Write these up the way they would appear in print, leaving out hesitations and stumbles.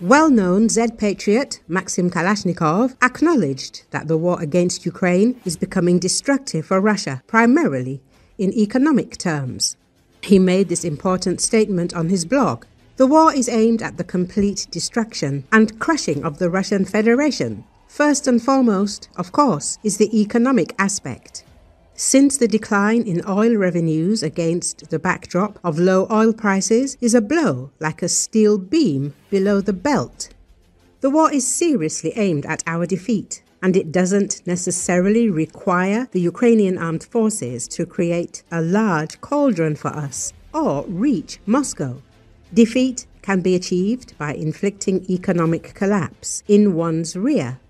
Well-known Z patriot Maxim Kalashnikov acknowledged that the war against Ukraine is becoming destructive for Russia, primarily in economic terms. He made this important statement on his blog. The war is aimed at the complete destruction and crushing of the Russian Federation. First and foremost, of course, is the economic aspect. Since the decline in oil revenues against the backdrop of low oil prices is a blow like a steel beam below the belt. The war is seriously aimed at our defeat, and it doesn't necessarily require the Ukrainian armed forces to create a large cauldron for us or reach Moscow. Defeat can be achieved by inflicting economic collapse in one's rear.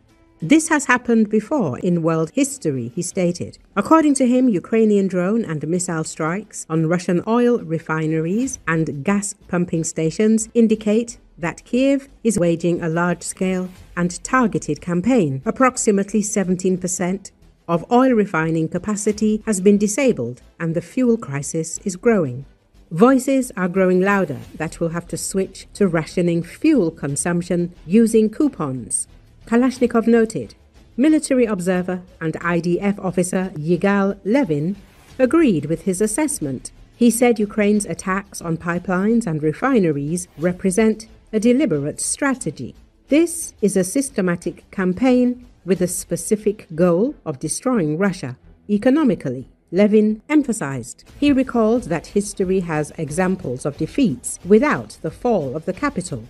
This has happened before in world history, he stated. According to him, Ukrainian drone and missile strikes on Russian oil refineries and gas pumping stations indicate that Kiev is waging a large-scale and targeted campaign. Approximately 17% of oil refining capacity has been disabled, and the fuel crisis is growing. Voices are growing louder that we'll have to switch to rationing fuel consumption using coupons. Kalashnikov noted. Military observer and IDF officer Yigal Levin agreed with his assessment. He said Ukraine's attacks on pipelines and refineries represent a deliberate strategy. This is a systematic campaign with a specific goal of destroying Russia economically, Levin emphasized. He recalled that history has examples of defeats without the fall of the capital.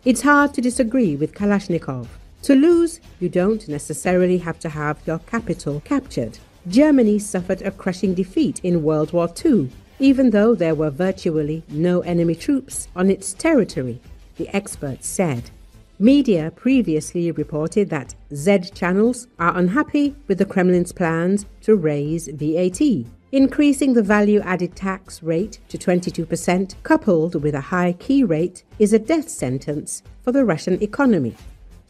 It's hard to disagree with Kalashnikov. To lose, you don't necessarily have to have your capital captured. Germany suffered a crushing defeat in World War II, even though there were virtually no enemy troops on its territory, the experts said. Media previously reported that Z channels are unhappy with the Kremlin's plans to raise VAT. Increasing the value-added tax rate to 22%, coupled with a high key rate, is a death sentence for the Russian economy.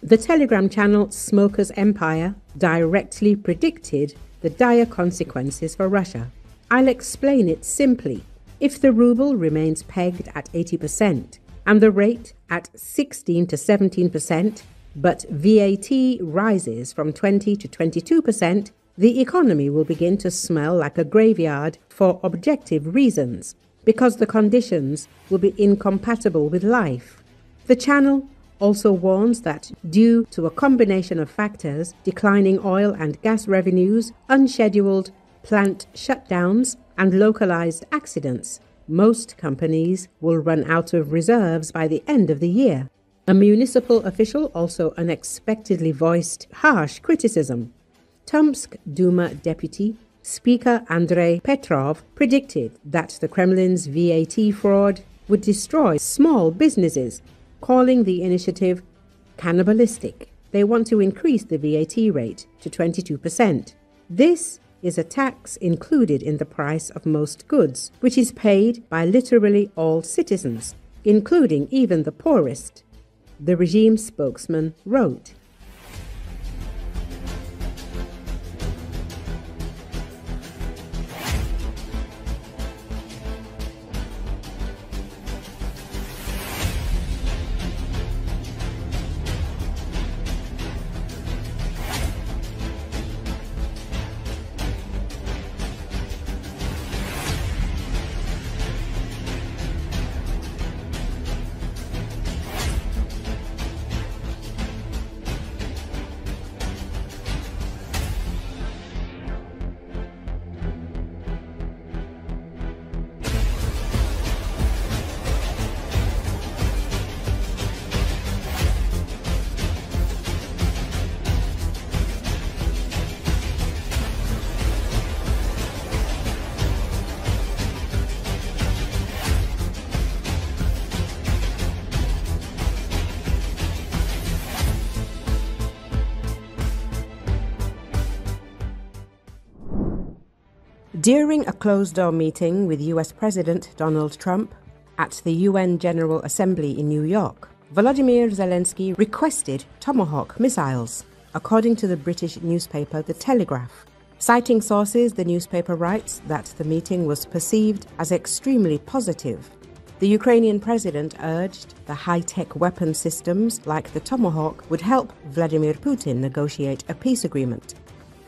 The Telegram channel Smoker's Empire directly predicted the dire consequences for Russia. I'll explain it simply. If the ruble remains pegged at 80% and the rate at 16 to 17%, but VAT rises from 20 to 22%, the economy will begin to smell like a graveyard for objective reasons, because the conditions will be incompatible with life. The channel also warns that due to a combination of factors, declining oil and gas revenues, unscheduled plant shutdowns, and localized accidents, most companies will run out of reserves by the end of the year. A municipal official also unexpectedly voiced harsh criticism. Tomsk Duma deputy Speaker Andrei Petrov predicted that the Kremlin's VAT fraud would destroy small businesses, calling the initiative cannibalistic. They want to increase the VAT rate to 22%. This is a tax included in the price of most goods, which is paid by literally all citizens, including even the poorest, the regime spokesman wrote. During a closed-door meeting with US President Donald Trump at the UN General Assembly in New York, Volodymyr Zelensky requested Tomahawk missiles, according to the British newspaper The Telegraph. Citing sources, the newspaper writes that the meeting was perceived as extremely positive. The Ukrainian president urged the high-tech weapon systems like the Tomahawk would help Vladimir Putin negotiate a peace agreement.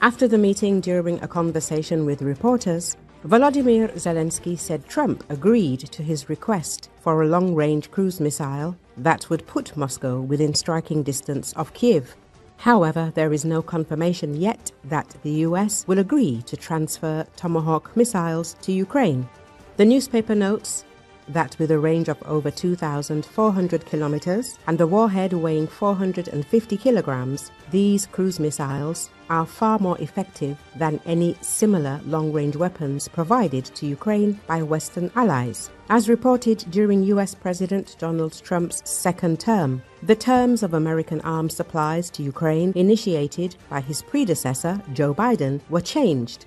After the meeting, during a conversation with reporters, Volodymyr Zelensky said Trump agreed to his request for a long-range cruise missile that would put Moscow within striking distance of Kiev. However, there is no confirmation yet that the US will agree to transfer Tomahawk missiles to Ukraine. The newspaper notes that with a range of over 2,400 kilometers and a warhead weighing 450 kilograms, these cruise missiles are far more effective than any similar long-range weapons provided to Ukraine by Western allies. As reported during US President Donald Trump's second term, the terms of American arms supplies to Ukraine initiated by his predecessor, Joe Biden, were changed.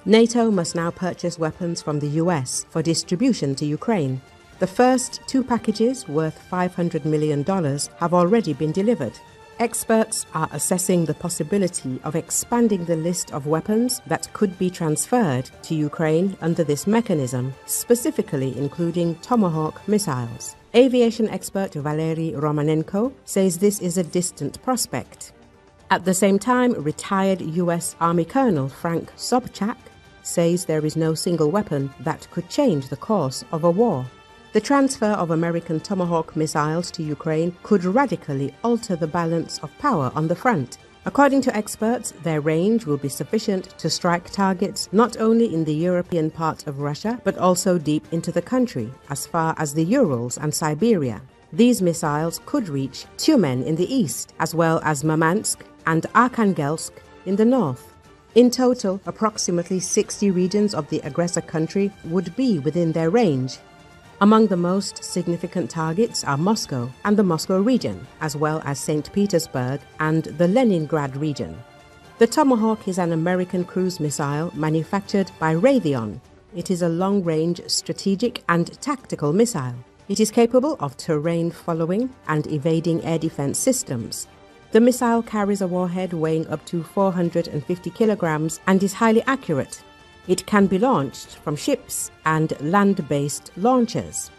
NATO must now purchase weapons from the US for distribution to Ukraine. The first 2 packages worth $500 million have already been delivered. Experts are assessing the possibility of expanding the list of weapons that could be transferred to Ukraine under this mechanism, specifically including Tomahawk missiles. Aviation expert Valery Romanenko says this is a distant prospect. At the same time, retired US Army Colonel Frank Sobchak says there is no single weapon that could change the course of a war. The transfer of American Tomahawk missiles to Ukraine could radically alter the balance of power on the front. According to experts, their range will be sufficient to strike targets not only in the European part of Russia, but also deep into the country, as far as the Urals and Siberia. These missiles could reach Tyumen in the east, as well as Murmansk and Arkhangelsk in the north. In total, approximately 60 regions of the aggressor country would be within their range. Among the most significant targets are Moscow and the Moscow region, as well as St. Petersburg and the Leningrad region. The Tomahawk is an American cruise missile manufactured by Raytheon. It is a long-range strategic and tactical missile. It is capable of terrain following and evading air defense systems. The missile carries a warhead weighing up to 450 kilograms and is highly accurate. It can be launched from ships and land-based launchers.